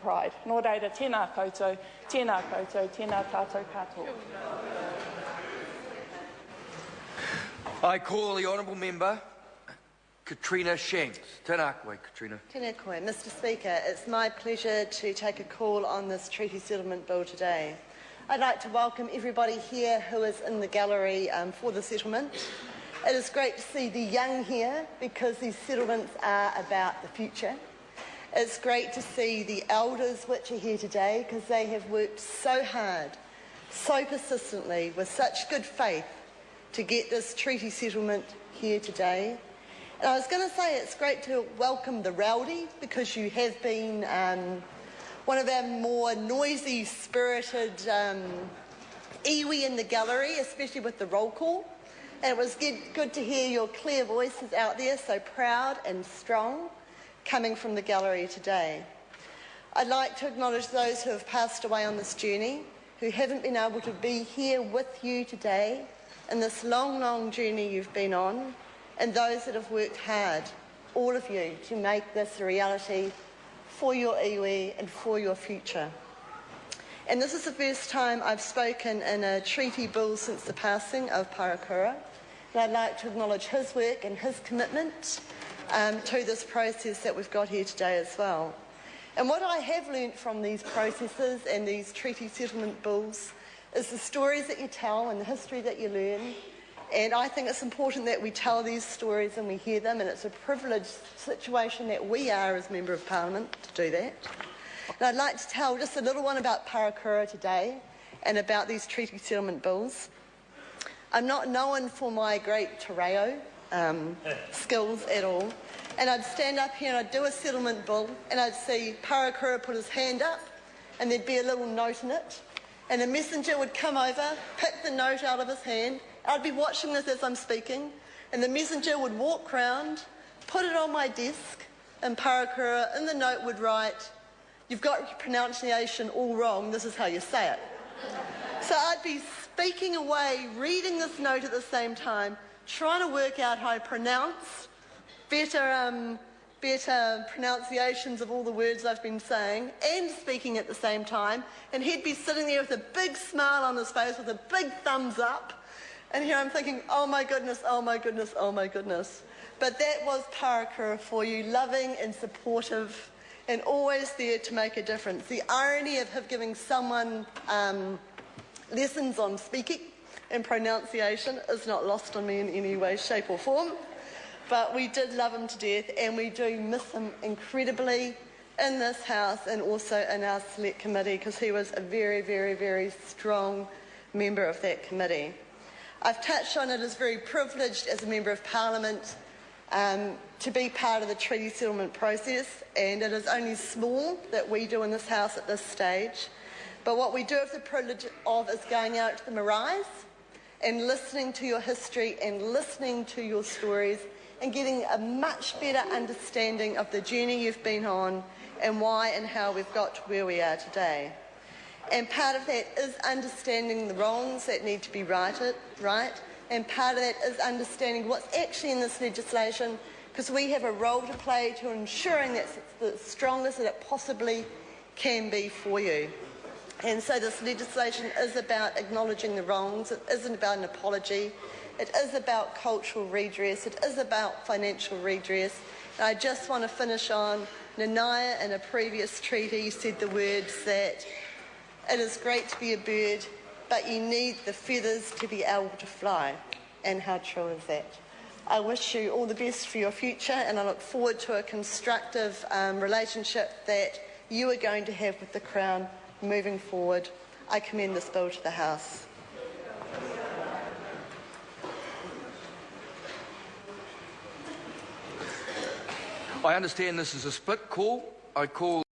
pride. Nō reira, tēnā koutou, tēnā koutou, tēnā tātou katoa. I call the Honourable Member Katrina Shanks. Tēnā koe, Katrina. Tēnā koe. Mr Speaker, it's my pleasure to take a call on this Treaty Settlement Bill today. I'd like to welcome everybody here who is in the gallery for the settlement. It is great to see the young here because these settlements are about the future. It's great to see the elders which are here today because they have worked so hard, so persistently, with such good faith to get this treaty settlement here today. And I was going to say it's great to welcome the rowdy because you have been one of our more noisy, spirited iwi in the gallery, especially with the roll call. And it was good to hear your clear voices out there, so proud and strong, coming from the gallery today. I'd like to acknowledge those who have passed away on this journey, who haven't been able to be here with you today in this long, long journey you've been on, and those that have worked hard, all of you, to make this a reality for your iwi and for your future. And this is the first time I've spoken in a treaty bill since the passing of Parakura, and I'd like to acknowledge his work and his commitment to this process that we've got here today as well. And what I have learnt from these processes and these treaty settlement bills is the stories that you tell and the history that you learn. And I think it's important that we tell these stories and we hear them, and it's a privileged situation that we are as Member of Parliament to do that. And I'd like to tell just a little one about Parakura today and about these treaty settlement bills. I'm not known for my great te reo skills at all. And I'd stand up here and I'd do a settlement bill and I'd see Parakura put his hand up and there'd be a little note in it. And a messenger would come over, pick the note out of his hand. I'd be watching this as I'm speaking, and the messenger would walk round, put it on my desk, and Parakura in the note would write, "You've got your pronunciation all wrong, this is how you say it." So I'd be speaking away, reading this note at the same time, trying to work out how I pronounce better pronunciations of all the words I've been saying and speaking at the same time, and he'd be sitting there with a big smile on his face with a big thumbs up, and here I'm thinking, oh my goodness, oh my goodness, oh my goodness. But that was Parakura for you, loving and supportive and always there to make a difference. The irony of him giving someone lessons on speaking and pronunciation is not lost on me in any way, shape or form. But we did love him to death, and we do miss him incredibly in this House and also in our Select Committee, because he was a very, very, very strong member of that committee. I've touched on it as very privileged as a Member of Parliament to be part of the treaty settlement process, and it is only small that we do in this House at this stage. But what we do have the privilege of is going out to the maraes and listening to your history and listening to your stories and getting a much better understanding of the journey you've been on and why and how we've got to where we are today. And part of that is understanding the wrongs that need to be right, and part of that is understanding what's actually in this legislation, because we have a role to play to ensuring that it's the strongest that it possibly can be for you. And so this legislation is about acknowledging the wrongs. It isn't about an apology. It is about cultural redress. It is about financial redress. And I just want to finish on Nanaya in a previous treaty said the words that it is great to be a bird, but you need the feathers to be able to fly. And how true is that? I wish you all the best for your future, and I look forward to a constructive relationship that you are going to have with the Crown moving forward. I commend this bill to the House. I understand this is a split call. I call